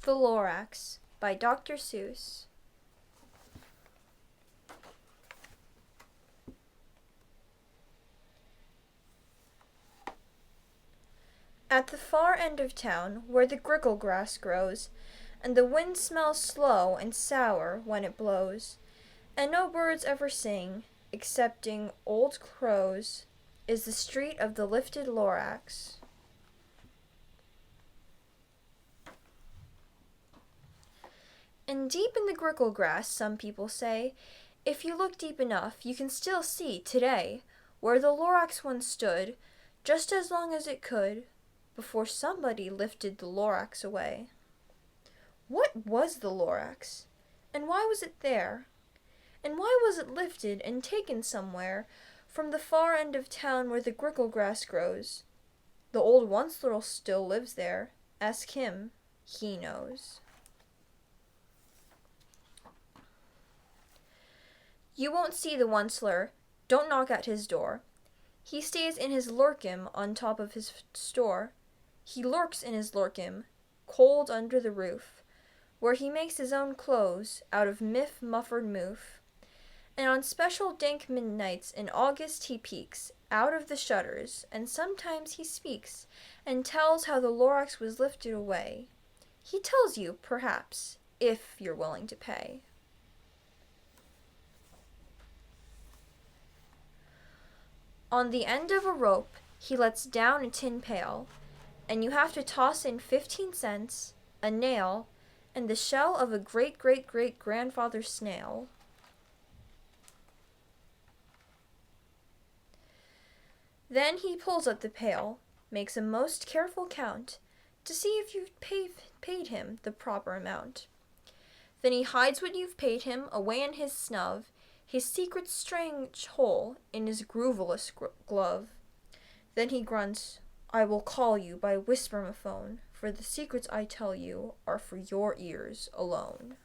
The Lorax by Dr. Seuss. At the far end of town, where the grickle grass grows, and the wind smells slow and sour when it blows, and no birds ever sing, excepting old crows, is the street of the lifted Lorax. And deep in the grickle grass, some people say, if you look deep enough, you can still see, today, where the Lorax once stood, just as long as it could, before somebody lifted the Lorax away. What was the Lorax? And why was it there? And why was it lifted and taken somewhere from the far end of town where the grickle grass grows? The old Onceler still lives there. Ask him. He knows. You won't see the Onceler. Don't knock at his door. He stays in his lurkim on top of his store. He lurks in his lurkim, cold under the roof, where he makes his own clothes out of muffered moof. And on special dank midnights in August he peeks out of the shutters, and sometimes he speaks, and tells how the Lorax was lifted away. He tells you, perhaps, if you're willing to pay. On the end of a rope he lets down a tin pail, and you have to toss in 15 cents, a nail, and the shell of a great-great-great-grandfather snail. Then he pulls up the pail, makes a most careful count, to see if you've paid him the proper amount. Then he hides what you've paid him away in his snub, his secret strange hole in his grooveless glove. Then he grunts, I will call you by whispermaphone, for the secrets I tell you are for your ears alone.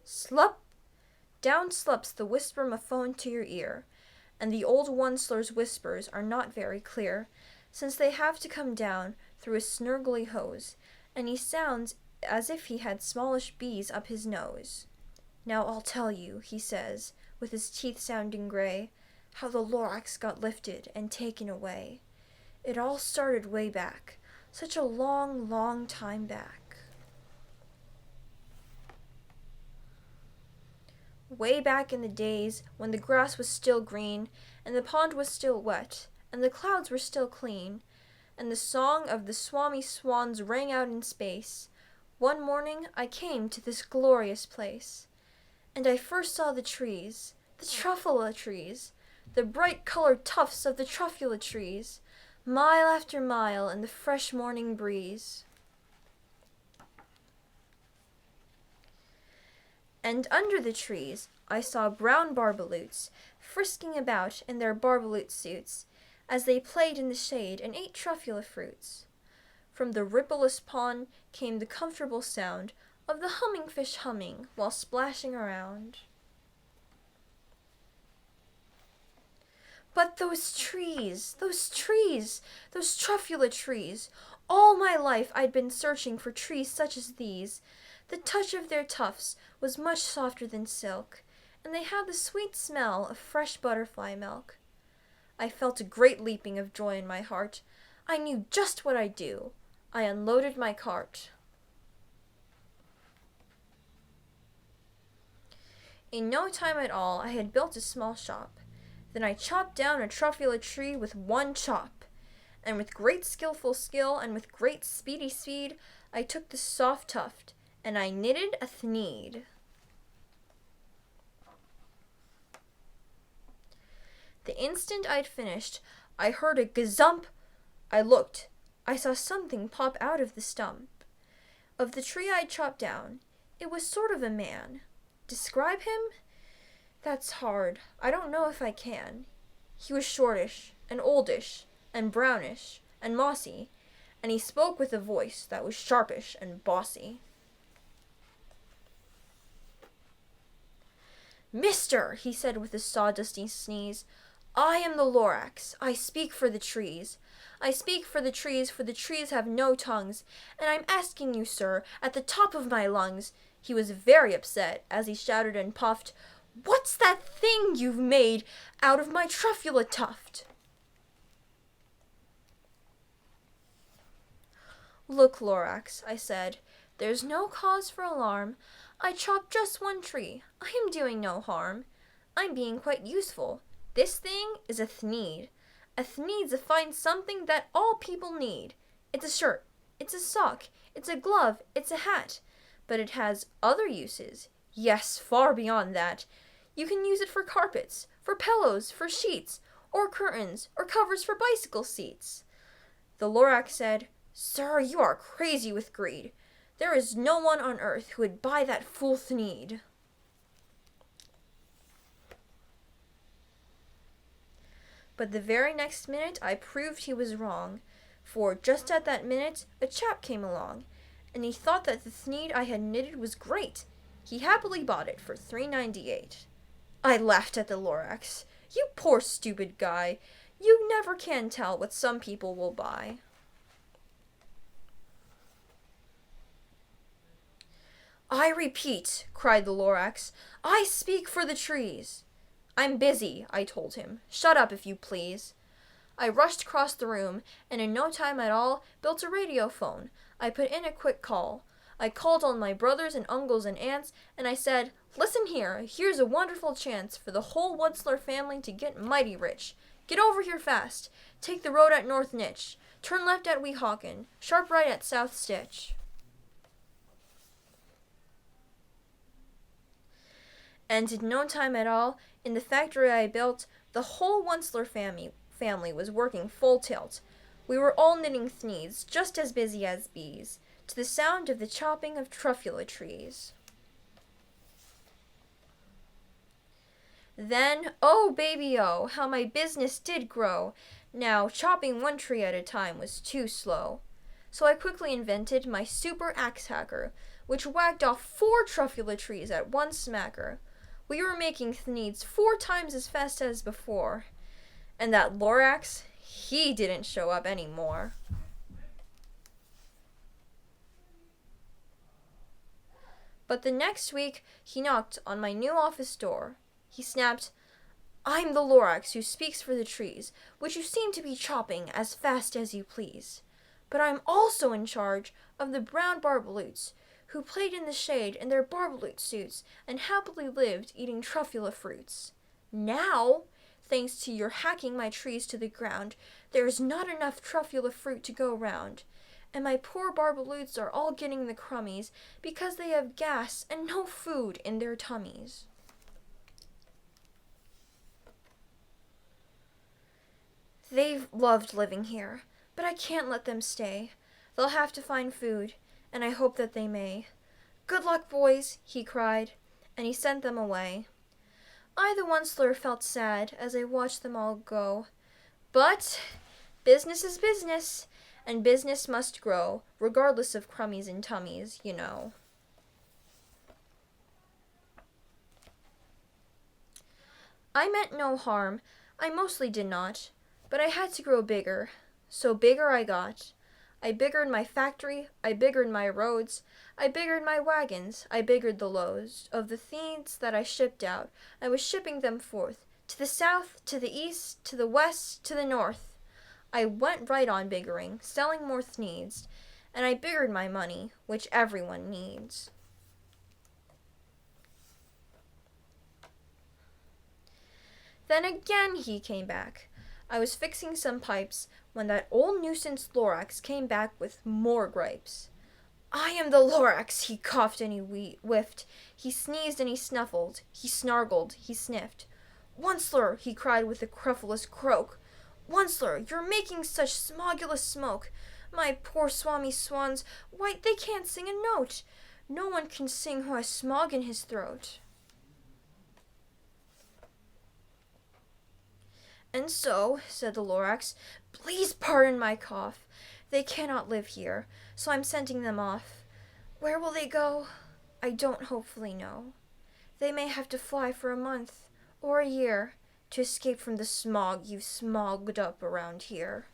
Slup! Down slups the whispermaphone to your ear, and the old Onceler's whispers are not very clear, since they have to come down through a snurgly hose, and he sounds as if he had smallish bees up his nose. Now I'll tell you, he says, with his teeth sounding gray, how the Lorax got lifted and taken away. It all started way back, such a long, long time back. Way back in the days when the grass was still green, and the pond was still wet, and the clouds were still clean, and the song of the swami swans rang out in space, one morning I came to this glorious place, and I first saw the trees, the truffula trees, the bright-colored tufts of the truffula trees, mile after mile in the fresh morning breeze. And under the trees I saw brown barbaloots frisking about in their barbaloot suits as they played in the shade and ate truffula fruits. From the rippleless pond came the comfortable sound of the humming fish humming while splashing around. But those trees, those truffula trees, all my life I'd been searching for trees such as these. The touch of their tufts was much softer than silk, and they had the sweet smell of fresh butterfly milk. I felt a great leaping of joy in my heart. I knew just what I'd do. I unloaded my cart. In no time at all, I had built a small shop. Then I chopped down a truffula tree with one chop, and with great skillful skill and with great speedy speed, I took the soft tuft, and I knitted a thneed. The instant I'd finished, I heard a gazump. I looked. I saw something pop out of the stump of the tree I'd chopped down. It was sort of a man. Describe him? That's hard. I don't know if I can. He was shortish, and oldish, and brownish, and mossy, and he spoke with a voice that was sharpish and bossy. Mister, he said with a sawdusty sneeze, I am the Lorax. I speak for the trees. I speak for the trees have no tongues, and I'm asking you, sir, at the top of my lungs." He was very upset as he shouted and puffed, "What's that thing you've made out of my truffula tuft?" "Look, Lorax," I said, "there's no cause for alarm. I chopped just one tree. I am doing no harm. I'm being quite useful. This thing is a thneed. A thneed's a fine something that all people need. It's a shirt, it's a sock, it's a glove, it's a hat. But it has other uses. Yes, far beyond that. You can use it for carpets, for pillows, for sheets, or curtains, or covers for bicycle seats." The Lorax said, "Sir, you are crazy with greed. There is no one on earth who would buy that fool thneed." But the very next minute I proved he was wrong, for just at that minute a chap came along, and he thought that the thneed I had knitted was great. He happily bought it for $3.98. I laughed at the Lorax. "You poor stupid guy. You never can tell what some people will buy." "I repeat," cried the Lorax, "I speak for the trees." "I'm busy," I told him. "Shut up, if you please." I rushed across the room, and in no time at all built a radio phone. I put in a quick call. I called on my brothers and uncles and aunts, and I said, "Listen here, here's a wonderful chance for the whole Wutzler family to get mighty rich. Get over here fast. Take the road at North Nitch. Turn left at Weehawken. Sharp right at South Stitch." And in no time at all, in the factory I built, the whole Wutzler family was working full tilt. We were all knitting thneeds, just as busy as bees, to the sound of the chopping of truffula trees. Then, oh baby oh, how my business did grow! Now, chopping one tree at a time was too slow. So I quickly invented my super axe hacker, which whacked off 4 truffula trees at one smacker. We were making thneeds 4 times as fast as before. And that Lorax, he didn't show up anymore. But the next week, he knocked on my new office door. He snapped, "I'm the Lorax who speaks for the trees, which you seem to be chopping as fast as you please. But I'm also in charge of the brown barbaloots, who played in the shade in their barbaloot suits and happily lived eating truffula fruits. Now, thanks to your hacking my trees to the ground, there is not enough truffula fruit to go round, and my poor barbaloots are all getting the crummies because they have gas and no food in their tummies." They've loved living here, but I can't let them stay. They'll have to find food, and I hope that they may. "Good luck, boys," he cried, and he sent them away. I, the Wutzler, felt sad as I watched them all go. But business is business, and business must grow, regardless of crummies and tummies, you know. I meant no harm. I mostly did not. But I had to grow bigger. So bigger I got. I biggered my factory, I biggered my roads, I biggered my wagons, I biggered the loads of the thneeds that I shipped out. I was shipping them forth, to the south, to the east, to the west, to the north. I went right on biggering, selling more thneeds, and I biggered my money, which everyone needs. Then again he came back. I was fixing some pipes when that old nuisance Lorax came back with more gripes. "I am the Lorax," he coughed and he whiffed. He sneezed and he snuffled. He snargled, he sniffed. "Wutzler," he cried with a querulous croak. "Wutzler, you're making such smogulous smoke. My poor swami swans, why, they can't sing a note. No one can sing who has smog in his throat." "And so," said the Lorax, "please pardon my cough. They cannot live here, so I'm sending them off. Where will they go? I don't hopefully know. They may have to fly for a month or a year to escape from the smog you've smogged up around here."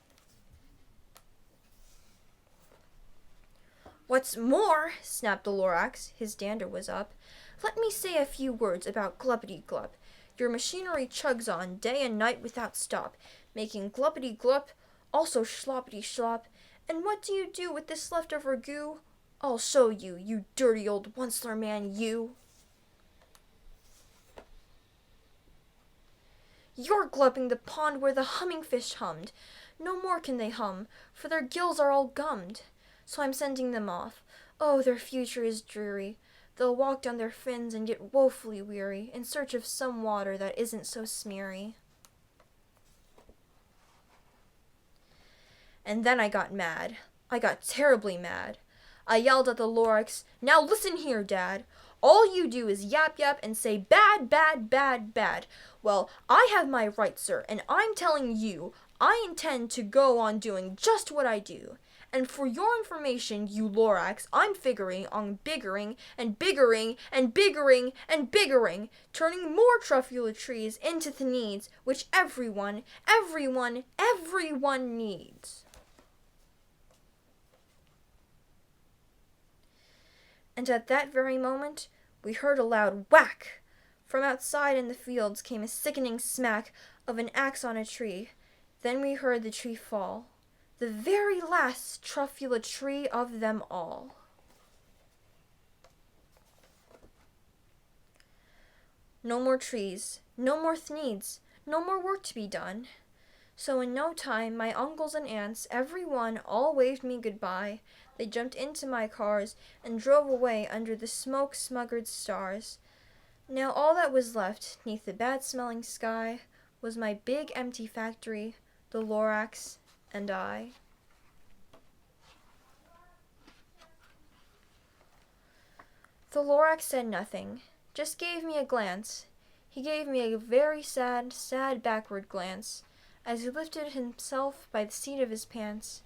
What's more, snapped the Lorax, his dander was up, let me say a few words about Glubbity-Glub. Your machinery chugs on day and night without stop, making glubbity-glup, also sloppity-slop. And what do you do with this leftover goo? I'll show you, you dirty old Onceler man, you. You're glubbing the pond where the humming fish hummed. No more can they hum, for their gills are all gummed. So I'm sending them off. Oh, their future is dreary. They'll walk down their fins and get woefully weary in search of some water that isn't so smeary. And then I got mad. I got terribly mad. I yelled at the Lorax, now listen here, Dad. All you do is yap yap and say bad, bad, bad, bad. Well, I have my rights, sir, and I'm telling you, I intend to go on doing just what I do. And for your information, you Lorax, I'm figuring on biggering and biggering and biggering and biggering, turning more truffula trees into the needs which everyone needs. And at that very moment, we heard a loud whack. From outside in the fields came a sickening smack of an axe on a tree. Then we heard the tree fall, the very last truffula tree of them all. No more trees, no more needs, no more work to be done. So in no time, my uncles and aunts, every one, all waved me goodbye. They jumped into my cars and drove away under the smoke-smuggered stars. Now all that was left, 'neath the bad-smelling sky, was my big empty factory, the Lorax, and I. The Lorax said nothing, just gave me a glance. He gave me a very sad, sad backward glance, as he lifted himself by the seat of his pants,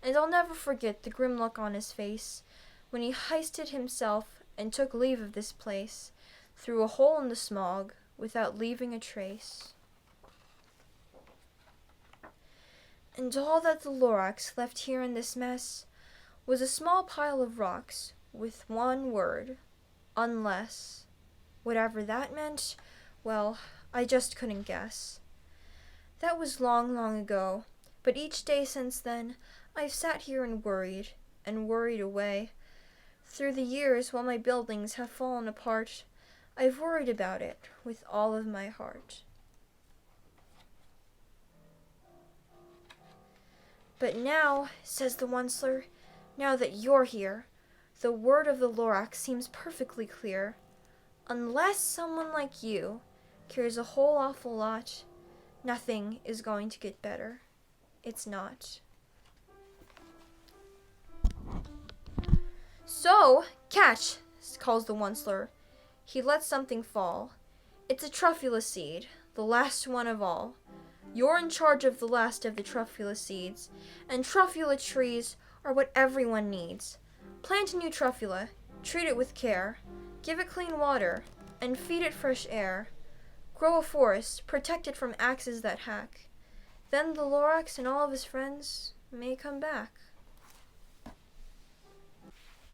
and I'll never forget the grim look on his face when he hoisted himself and took leave of this place through a hole in the smog without leaving a trace. And all that the Lorax left here in this mess was a small pile of rocks with one word, unless. Whatever that meant, well, I just couldn't guess. That was long, long ago, but each day since then, I've sat here and worried away. Through the years, while my buildings have fallen apart, I've worried about it with all of my heart. But now, says the Onceler, now that you're here, the word of the Lorax seems perfectly clear. Unless someone like you cares a whole awful lot, nothing is going to get better. It's not. So, catch, calls the Onceler. He lets something fall. It's a truffula seed, the last one of all. You're in charge of the last of the truffula seeds, and truffula trees are what everyone needs. Plant a new truffula, treat it with care, give it clean water, and feed it fresh air. Grow a forest, protect it from axes that hack. Then the Lorax and all of his friends may come back.